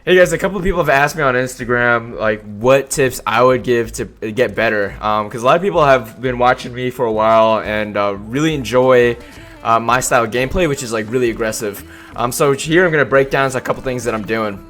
Hey guys, a couple of people have asked me on Instagram like what tips I would give to get better. Because a lot of people have been watching me for a while and really enjoy my style of gameplay, which is like really aggressive. So here I'm gonna break down a couple things that I'm doing.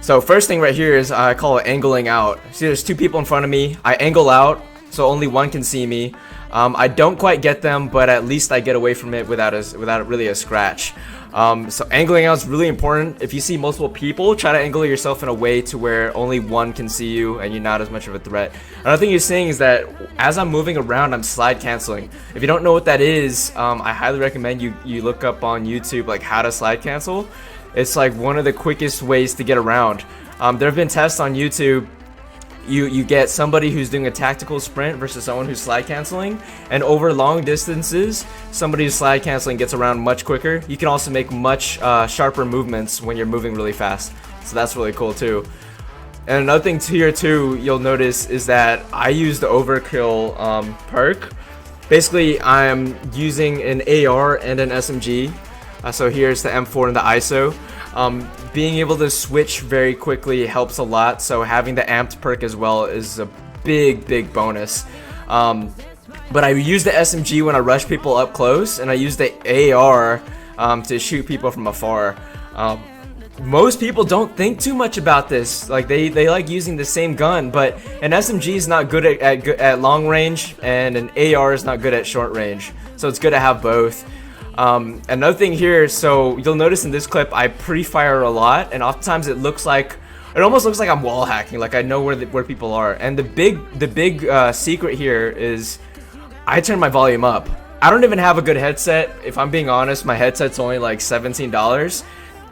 So first thing right here is I call it angling out. See, there's two people in front of me. I angle out so only one can see me. I don't quite get them, but at least I get away from it without really a scratch. So angling out is really important. If you see multiple people, try to angle yourself in a way to where only one can see you and you're not as much of a threat. Another thing you're seeing is that as I'm moving around, I'm slide canceling. If you don't know what that is, I highly recommend you look up on YouTube like how to slide cancel. It's like one of the quickest ways to get around. There have been tests on YouTube. You get somebody who's doing a tactical sprint versus someone who's slide canceling, and over long distances somebody who's slide canceling gets around much quicker. You can also make much sharper movements when you're moving really fast, so that's really cool too. And another thing here too you'll notice is that I use the Overkill perk. Basically I'm using an AR and an SMG. So here's the M4 and the ISO. Being able to switch very quickly helps a lot, so having the amped perk as well is a big bonus. But I use the SMG when I rush people up close, and I use the AR to shoot people from afar. Most people don't think too much about this. Like they like using the same gun, but an SMG is not good at long range, and an AR is not good at short range. So it's good to have both. Another thing here, so you'll notice in this clip I pre-fire a lot, and oftentimes it almost looks like I'm wall hacking, like I know where people are. And the big secret here is I turn my volume up. I don't even have a good headset. If I'm being honest, my headset's only like $17,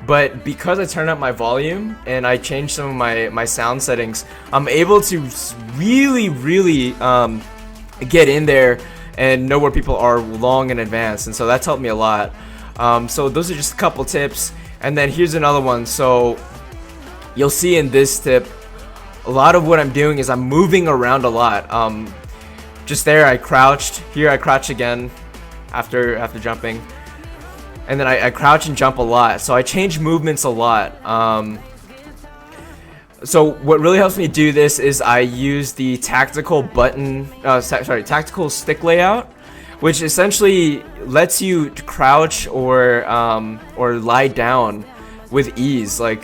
but because I turn up my volume and I change some of my sound settings, I'm able to really get in there and know where people are long in advance, and so that's helped me a lot. So those are just a couple tips, and then here's another one. So you'll see in this tip, a lot of what I'm doing is I'm moving around a lot. Just there I crouched, here I crouch again after jumping, and then I crouch and jump a lot, so I change movements a lot. So what really helps me do this is I use the tactical tactical stick layout, which essentially lets you crouch or lie down with ease. Like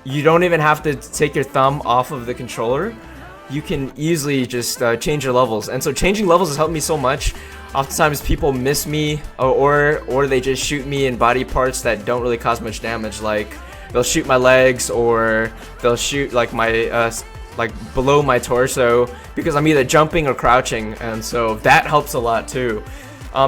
you don't even have to take your thumb off of the controller. You can easily just change your levels, and so changing levels has helped me so much. Oftentimes people miss me or they just shoot me in body parts that don't really cause much damage, like they'll shoot my legs or they'll shoot like my like below my torso because I'm either jumping or crouching, and so that helps a lot too.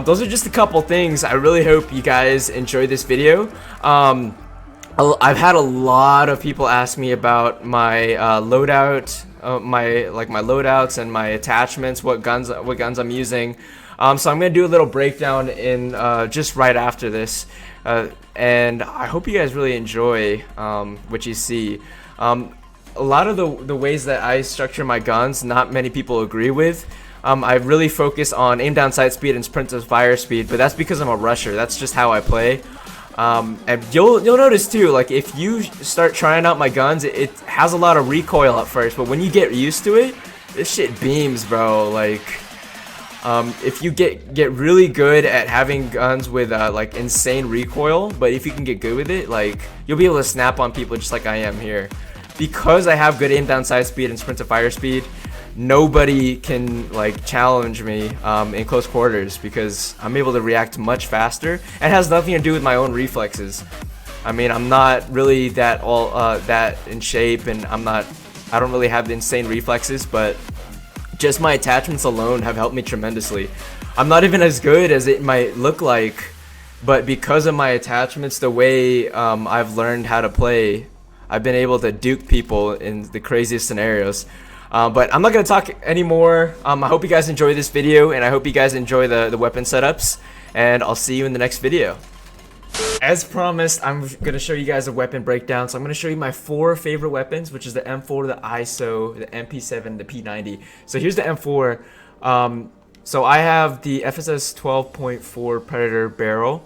Those are just a couple things. I really hope you guys enjoyed this video. I've had a lot of people ask me about my loadout, my loadouts and my attachments, what guns I'm using. So I'm gonna do a little breakdown in just right after this. And I hope you guys really enjoy what you see. A lot of the ways that I structure my guns, not many people agree with. I really focus on aim down sight speed and sprint to fire speed, but that's because I'm a rusher. That's just how I play. And you'll notice too, like if you start trying out my guns, it has a lot of recoil at first, but when you get used to it, this shit beams, bro. Like if you get really good at having guns with like insane recoil, but if you can get good with it, like you'll be able to snap on people just like I am here. Because I have good aim down sight speed and sprint to fire speed, nobody can like challenge me in close quarters because I'm able to react much faster. It has nothing to do with my own reflexes. I mean, I'm not really that in shape, and I don't really have the insane reflexes, but just my attachments alone have helped me tremendously. I'm not even as good as it might look like, but because of my attachments, the way I've learned how to play, I've been able to duke people in the craziest scenarios. But I'm not going to talk anymore. I hope you guys enjoy this video, and I hope you guys enjoy the weapon setups, and I'll see you in the next video. As promised, I'm going to show you guys a weapon breakdown. So I'm going to show you my 4 favorite weapons, which is the M4, the ISO, the MP7, the P90. So here's the M4. So I have the FSS 12.4 Predator barrel.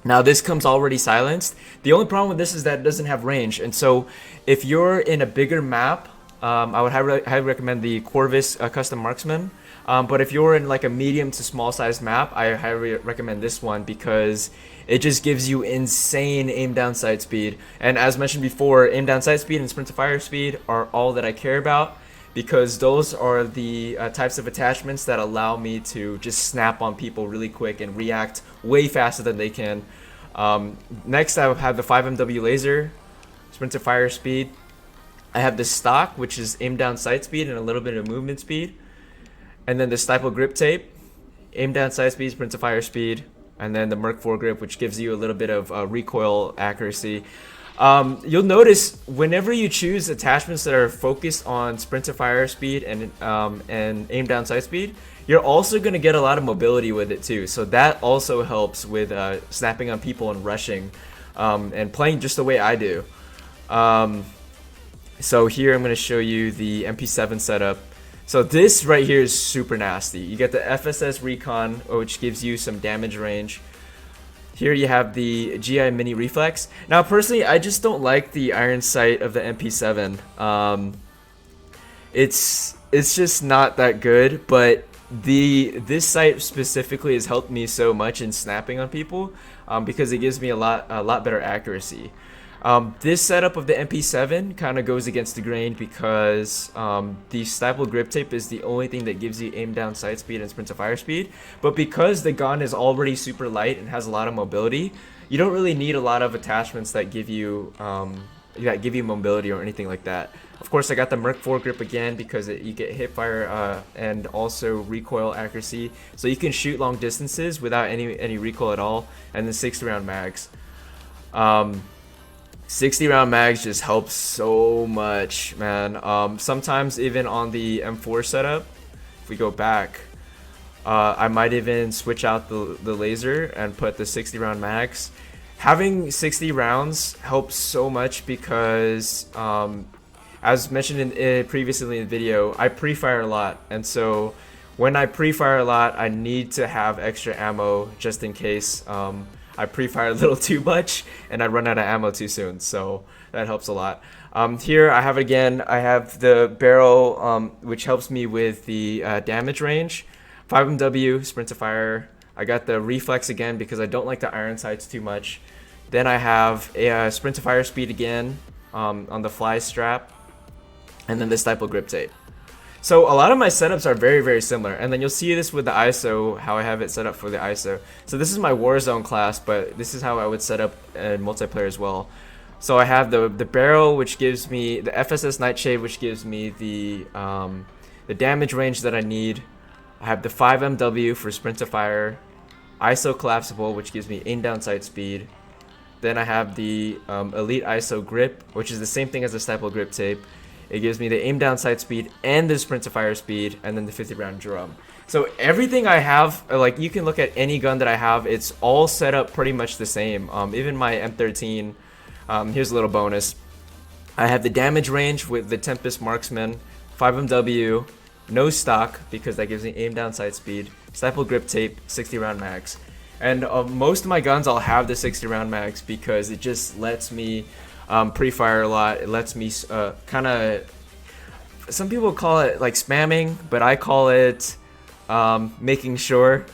Now this comes already silenced. The only problem with this is that it doesn't have range, and so if you're in a bigger map, I would highly recommend the Corvus Custom Marksman. But if you're in like a medium to small size map, I highly recommend this one because it just gives you insane aim down sight speed. And as mentioned before, aim down sight speed and sprint to fire speed are all that I care about, because those are the types of attachments that allow me to just snap on people really quick and react way faster than they can. Next, I have the 5MW laser, sprint to fire speed. I have the stock, which is aim down sight speed and a little bit of movement speed. And then the Stipple grip tape, aim down sight speed, sprint to fire speed. And then the Merc foregrip, which gives you a little bit of recoil accuracy. You'll notice whenever you choose attachments that are focused on sprint to fire speed and aim down sight speed, you're also going to get a lot of mobility with it too. So that also helps with snapping on people and rushing and playing just the way I do. So here I'm going to show you the MP7 setup. So this right here is super nasty. You get the FSS Recon, which gives you some damage range. Here you have the GI Mini Reflex. Now personally, I just don't like the iron sight of the MP7. It's just not that good, but this sight specifically has helped me so much in snapping on people because it gives me a lot better accuracy. This setup of the MP7 kind of goes against the grain because the Stipple grip tape is the only thing that gives you aim down sight speed and sprint to fire speed. But because the gun is already super light and has a lot of mobility, you don't really need a lot of attachments that give you mobility or anything like that. Of course, I got the Merc foregrip again because you get hip fire and also recoil accuracy, so you can shoot long distances without any recoil at all. And then 60 round mags. 60 round mags just helps so much, man. Sometimes even on the M4 setup, if we go back, I might even switch out the laser and put the 60 round mags. Having 60 rounds helps so much because, as mentioned previously in the video, I pre-fire a lot, and so when I pre-fire a lot, I need to have extra ammo just in case I pre-fire a little too much and I run out of ammo too soon, so that helps a lot. Here I have the barrel, which helps me with the damage range. 5MW, sprint to fire. I got the reflex again because I don't like the iron sights too much. Then I have a sprint to fire speed again on the fly strap, and then the Stipple grip tape. So a lot of my setups are very, very similar, and then you'll see this with the ISO, how I have it set up for the ISO. So this is my Warzone class, but this is how I would set up in multiplayer as well. So I have the barrel, which gives me the FSS Nightshade, which gives me the damage range that I need. I have the 5MW for sprint to fire, ISO collapsible, which gives me aim down sight speed. Then I have the Elite ISO grip, which is the same thing as the Stipple grip tape. It gives me the aim down sight speed and the sprint to fire speed, and then the 50 round drum. So everything I have, like you can look at any gun that I have, it's all set up pretty much the same. Even my M13, here's a little bonus. I have the damage range with the Tempest Marksman, 5MW, no stock because that gives me aim down sight speed, Stipple grip tape, 60 round mags. And most of my guns I'll have the 60 round mags because it just lets me pre-fire a lot. It lets me kind of, some people call it like spamming, but I call it making sure.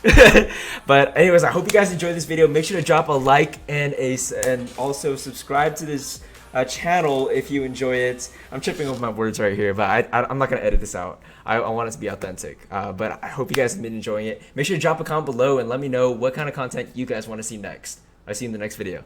But anyways, I hope you guys enjoyed this video. Make sure to drop a like and also subscribe to this channel if you enjoy it. I'm tripping over my words right here, but I'm not gonna edit this out. I want it to be authentic. But I hope you guys have been enjoying it. Make sure to drop a comment below and let me know what kind of content you guys want to see next. I'll see you in the next video.